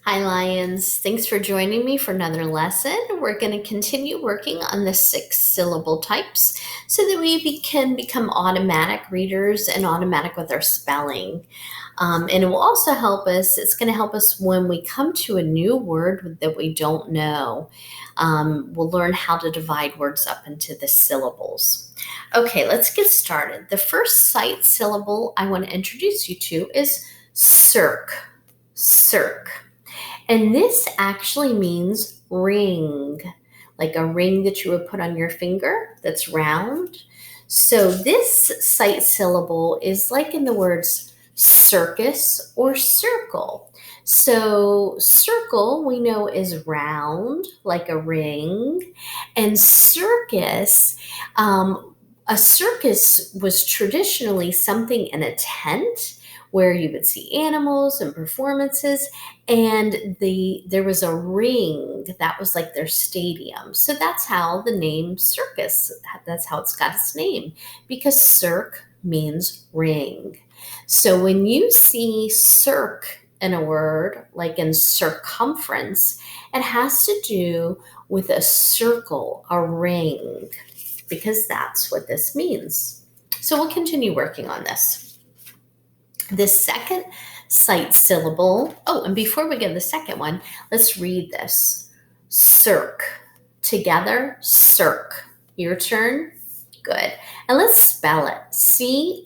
Hi, Lions. Thanks for joining me for another lesson. We're going to continue working on the 6 syllable types so that can become automatic readers and automatic with our spelling. And it will also help us, it's going to help us when we come to a new word that we don't know. We'll learn how to divide words up into the syllables. Okay, let's get started. The first sight syllable I want to introduce you to is circ. Circ. And this actually means ring, like a ring that you would put on your finger that's round. So this sight syllable is like in the words circus or circle. So circle we know is round, like a ring, and circus, a circus was traditionally something in a tent where you would see animals and performances, and there was a ring that was like their stadium. So that's how the name circus, that's how it's got its name, because circ means ring. So when you see circ in a word, like in circumference, it has to do with a circle, a ring, because that's what this means. So we'll continue working on this. The second sight syllable, and before we get to the second one, let's read this. Circ. Together, circ. Your turn. Good. And let's spell it. C-I-R-C,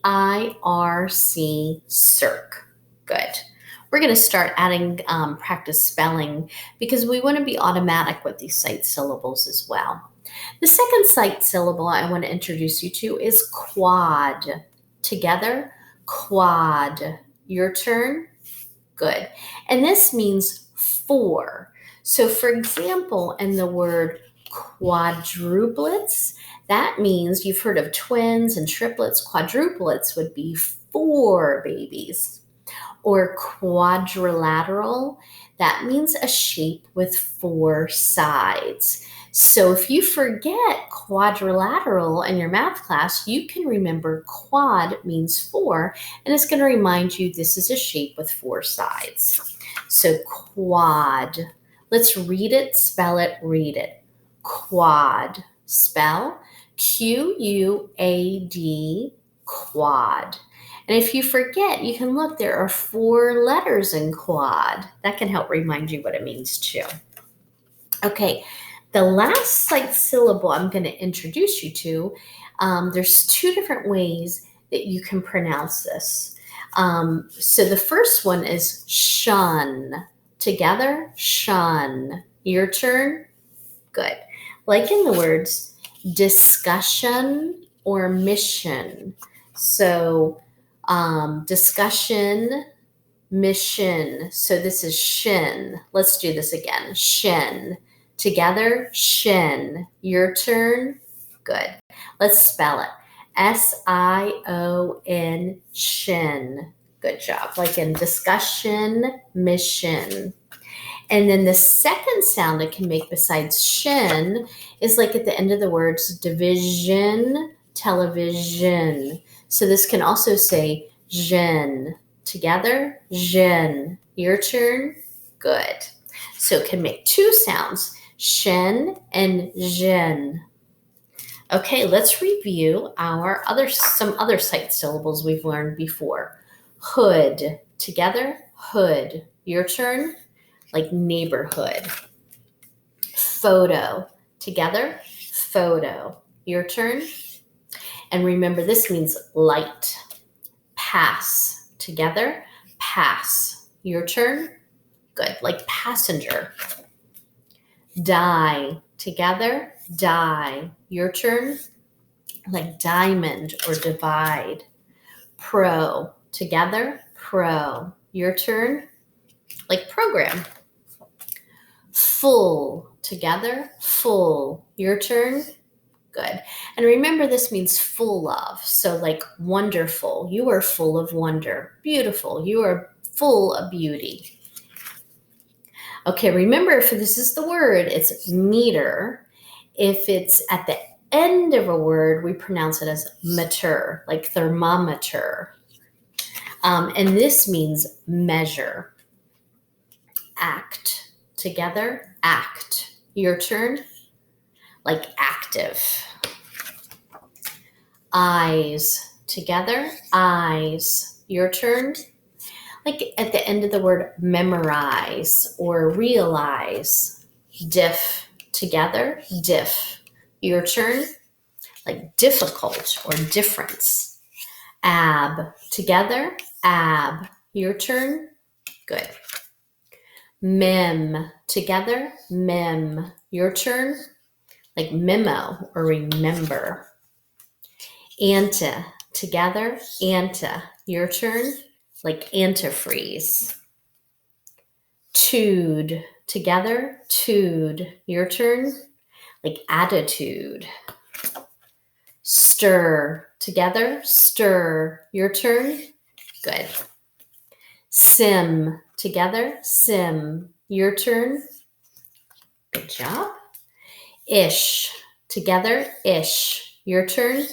circ. Good. We're going to start adding practice spelling because we want to be automatic with these sight syllables as well. The second sight syllable I want to introduce you to is quad. Together, quad. Your turn. Good. And this means 4. So for example, in the word quadruplets, that means you've heard of twins and triplets. Quadruplets would be 4 babies. Or quadrilateral, that means a shape with 4 sides. So if you forget quadrilateral in your math class, you can remember quad means 4, and it's going to remind you this is a shape with 4 sides. So quad. Let's read it, spell it, read it. Quad. Spell Q-U-A-D, quad. And if you forget, you can look, there are 4 letters in quad. That can help remind you what it means too. Okay. The last sight syllable I'm going to introduce you to, there's 2 different ways that you can pronounce this. So the first one is shun. Together, shun. Your turn. Good. Like in the words discussion or mission. So discussion, mission. So this is shin. Let's do this again. Shin. Together, shin. Your turn. Good. Let's spell it. S-I-O-N, shin. Good job. Like in discussion, mission. And then the second sound it can make besides shin is like at the end of the words division, television. So this can also say jin. Together, jin. Your turn. Good. So it can make 2 sounds. Shin and jin. Okay, let's review some other sight syllables we've learned before. Hood. Together, hood. Your turn. Like neighborhood. Photo. Together, photo. Your turn. And remember, this means light. Pass. Together, pass. Your turn. Good. Like passenger. Die. Together, die. Your turn. Like diamond or divide. Pro. Together, pro. Your turn. Like program. Full. Together, full. Your turn. Good. And remember, this means full of. So like wonderful. You are full of wonder. Beautiful. You are full of beauty. Okay, remember, if this is the word, it's meter. If it's at the end of a word, we pronounce it as meter, like thermometer. And this means measure. act. Together, act. Your turn, like active. Eyes. Together, eyes. Your turn, like at the end of the word memorize or realize. Diff. Together, diff. Your turn, like difficult or difference. Ab. Together, ab. Your turn, good. Mem. Together, mem. Your turn, like memo or remember. Ante. Together, ante. Your turn, like antifreeze. Tude. Together, tude. Your turn, like attitude. Stir. Together, stir. Your turn, good. Sim. Together, sim. Your turn, good job. Ish. Together, ish. Your turn.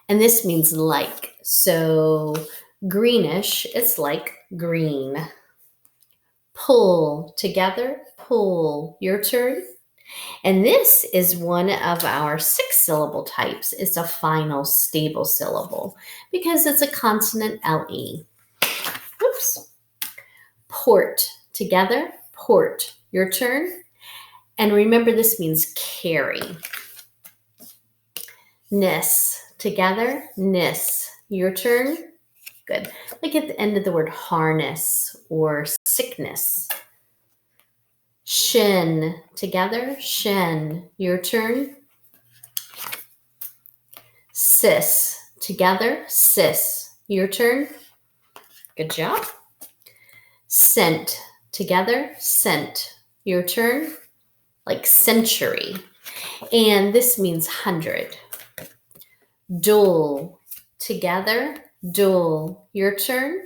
And this means like. So greenish, it's like green. Pull. Together, pull. Your turn. And this is one of our 6-syllable types. It's a final stable syllable because it's a consonant LE. Oops. Port. Together, port. Your turn. And remember, this means carry. Nis. Together, nis. Your turn. Good. Like at the end of the word harness or sickness. Shin. Together, shin. Your turn. Sis. Together, sis. Your turn. Good job. Cent. Together, cent. Your turn. Like century. And this means 100. Dull. Together, dull. Your turn.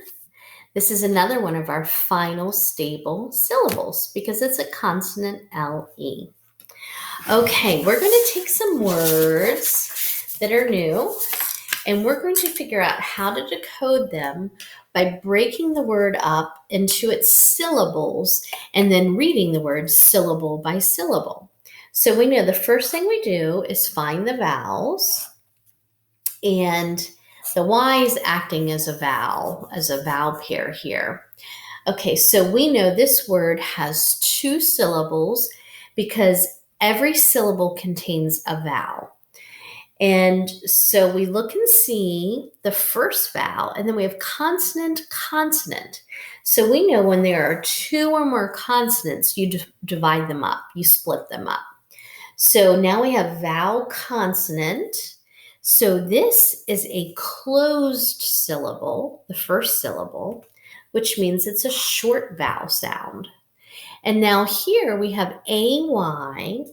This is another one of our final stable syllables because it's a consonant LE. Okay, we're going to take some words that are new and we're going to figure out how to decode them by breaking the word up into its syllables and then reading the word syllable by syllable. So we know the first thing we do is find the vowels, and the Y is acting as a vowel pair here. Okay, so we know this word has 2 syllables because every syllable contains a vowel. And so we look and see the first vowel, and then we have consonant, consonant. So we know when there are 2 or more consonants, you divide them up, you split them up. So now we have vowel, consonant. So this is a closed syllable, the first syllable, which means it's a short vowel sound. And now here we have AY,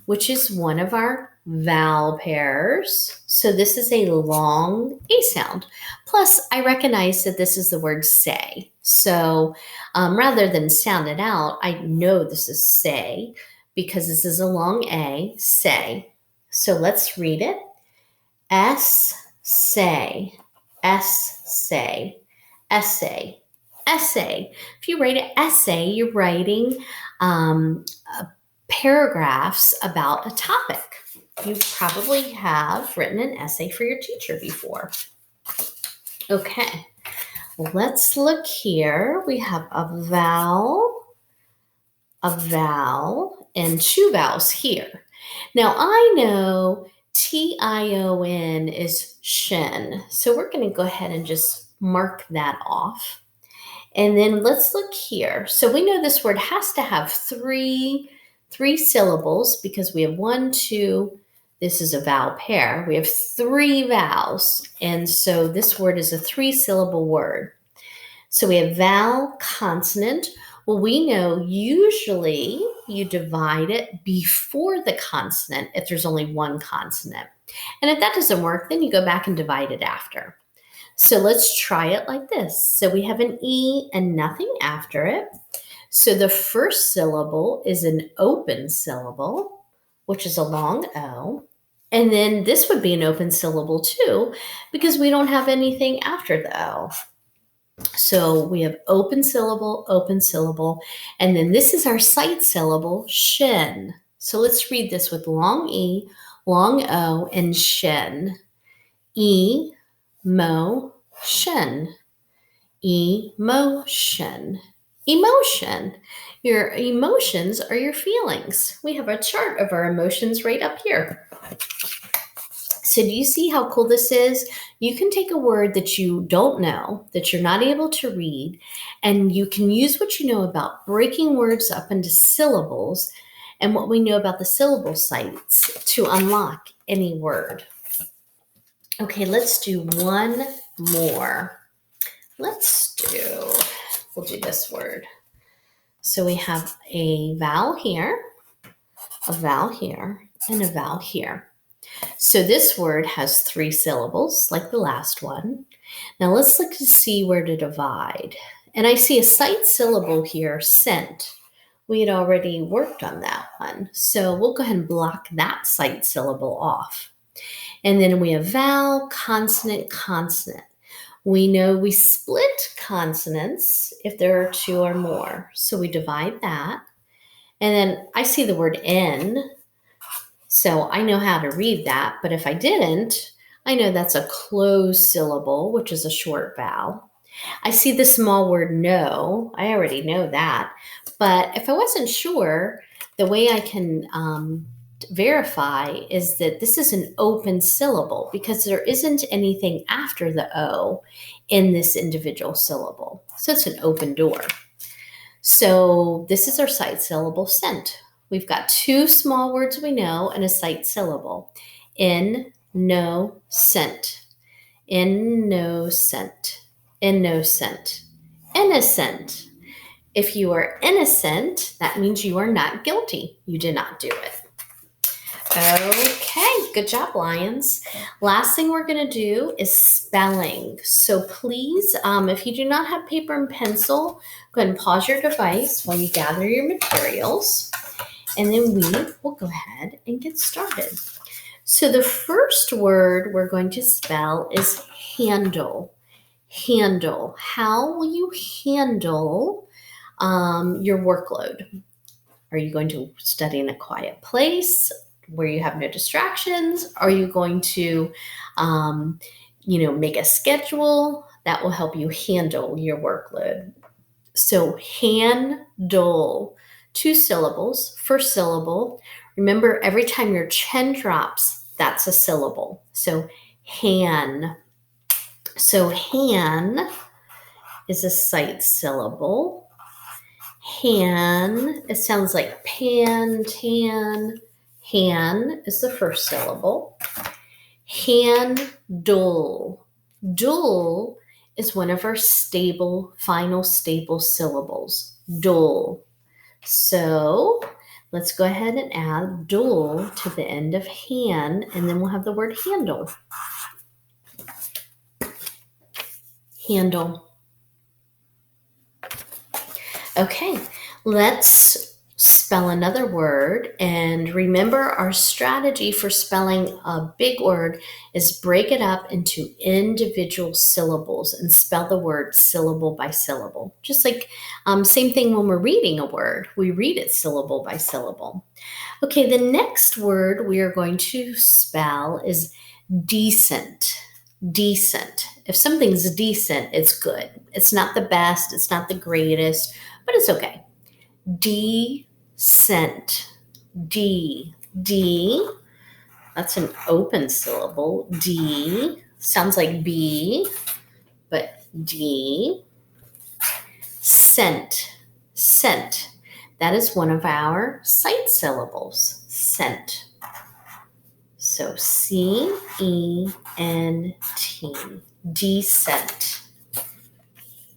which is one of our vowel pairs. So this is a long A sound. Plus, I recognize that this is the word say. So rather than sound it out, I know this is say because this is a long A, say. So let's read it. Say, say, essay, essay. If you write an essay, you're writing paragraphs about a topic. You probably have written an essay for your teacher before. Okay, let's look here. We have a vowel, and 2 vowels here. Now I know Tion is shin. So we're going to go ahead and just mark that off. And then let's look here. So we know this word has to have three syllables because we have 1, 2. This is a vowel pair. We have 3 vowels. And so this word is a 3-syllable word. So we have vowel, consonant. Well, we know usually you divide it before the consonant if there's only 1 consonant. And if that doesn't work, then you go back and divide it after. So let's try it like this. So we have an E and nothing after it. So the first syllable is an open syllable, which is a long O. And then this would be an open syllable too, because we don't have anything after the O. So we have open syllable, and then this is our sight syllable, shin. So let's read this with long E, long O, and shin. Emotion. Emotion. Emotion. Your emotions are your feelings. We have a chart of our emotions right up here. So do you see how cool this is? You can take a word that you don't know, that you're not able to read, and you can use what you know about breaking words up into syllables and what we know about the syllable sites to unlock any word. Okay, let's do one more. We'll do this word. So we have a vowel here, a vowel here, and a vowel here. So this word has 3 syllables, like the last one. Now let's look to see where to divide. And I see a sight syllable here, scent. We had already worked on that one. So we'll go ahead and block that sight syllable off. And then we have vowel, consonant, consonant. We know we split consonants if there are 2 or more. So we divide that. And then I see the word N. So I know how to read that, but if I didn't, I know that's a closed syllable, which is a short vowel. I see the small word no. I already know that. But if I wasn't sure, the way I can verify is that this is an open syllable because there isn't anything after the O in this individual syllable. So it's an open door. So this is our sight syllable, scent. We've got 2 small words we know and a sight syllable. Innocent. Innocent. Innocent. Innocent. If you are innocent, that means you are not guilty. You did not do it. Okay, good job, Lions. Last thing we're going to do is spelling. So please, if you do not have paper and pencil, go ahead and pause your device while you gather your materials. And then we will go ahead and get started. So the first word we're going to spell is handle. Handle. How will you handle your workload? Are you going to study in a quiet place where you have no distractions? Are you going to, make a schedule that will help you handle your workload? So handle, 2 syllables. First syllable. Remember, every time your chin drops, that's a syllable. So han. So han is a sight syllable. Han, it sounds like pan, tan. Han is the first syllable. Handle. Dull is one of our final stable syllables. Dull. So let's go ahead and add dull to the end of han, and then we'll have the word handle. Handle. Okay, let's spell another word. And remember, our strategy for spelling a big word is break it up into individual syllables and spell the word syllable by syllable. Just like same thing when we're reading a word, we read it syllable by syllable. Okay, the next word we are going to spell is decent. Decent. If something's decent, it's good. It's not the best, it's not the greatest, but it's okay. Decent. D. D. That's an open syllable. D. Sounds like B, but D. Scent. Scent. That is one of our sight syllables. Scent. So C-E-N-T. Decent.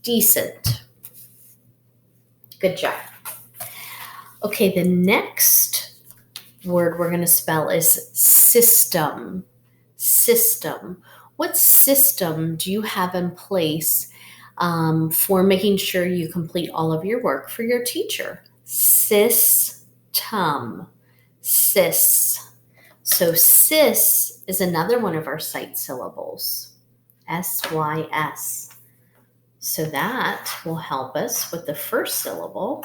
Decent. Good job. Okay, the next word we're going to spell is system. System. What system do you have in place for making sure you complete all of your work for your teacher? System. Sys. So sys is another one of our sight syllables. S-Y-S. So that will help us with the first syllable,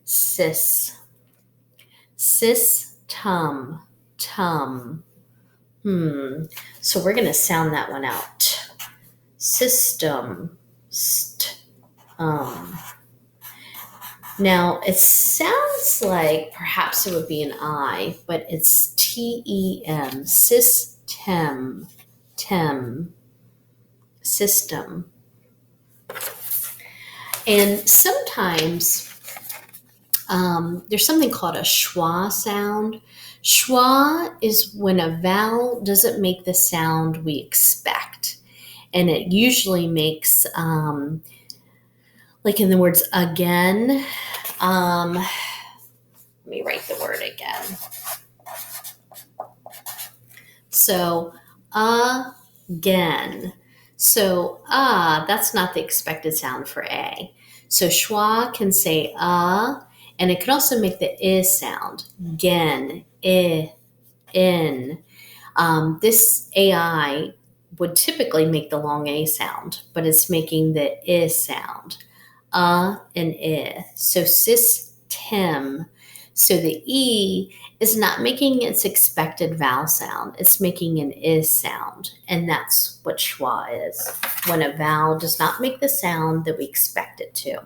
sis. System, tum. So we're going to sound that one out. System, Now it sounds like perhaps it would be an I, but it's TEM, system, system. And sometimes there's something called a schwa sound. Schwa is when a vowel doesn't make the sound we expect. And it usually makes, like in the words again, let me write the word again. So, again. So, that's not the expected sound for A. So, schwa can say and it can also make the I sound. Gen, I, in. This AI would typically make the long A sound, but it's making the I sound. And I. So, system. So the E is not making its expected vowel sound. It's making an I sound. And that's what schwa is, when a vowel does not make the sound that we expect it to.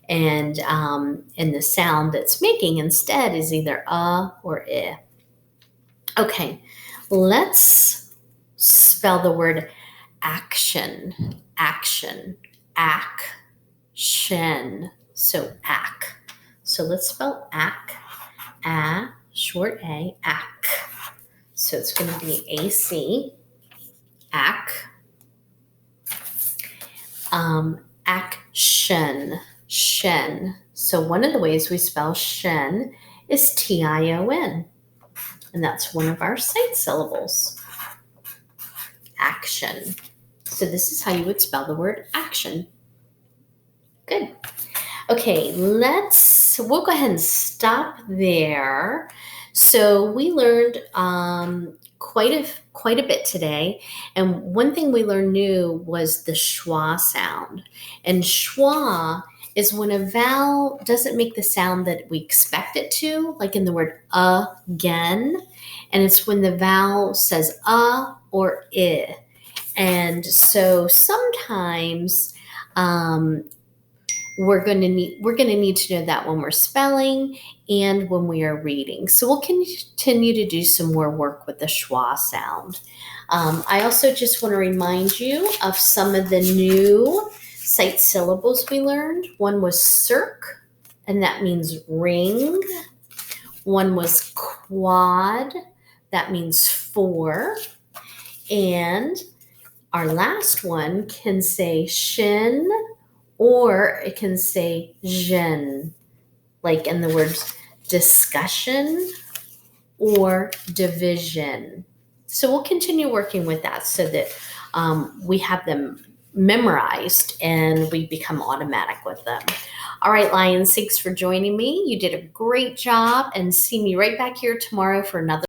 And the sound that's making instead is either or I. Okay, let's spell the word action. Action. Action. So ack. So let's spell ack. Short A, ack. So it's going to be AC. Ack. Action. Shen. So one of the ways we spell shen is TION. And that's one of our sight syllables. Action. So this is how you would spell the word action. Good. Okay, we'll go ahead and stop there. So we learned quite a bit today. And one thing we learned new was the schwa sound. And schwa is when a vowel doesn't make the sound that we expect it to, like in the word again. And it's when the vowel says or I. And so sometimes we're going to need to know that when we're spelling and when we are reading. So we'll continue to do some more work with the schwa sound. I also just want to remind you of some of the new sight syllables we learned. One was circ, and that means ring. One was quad, that means four. And our last one can say shin, or it can say zhen, like in the words discussion or division. So we'll continue working with that so that we have them memorized and we become automatic with them. All right, Lions, thanks for joining me. You did a great job, and see me right back here tomorrow for another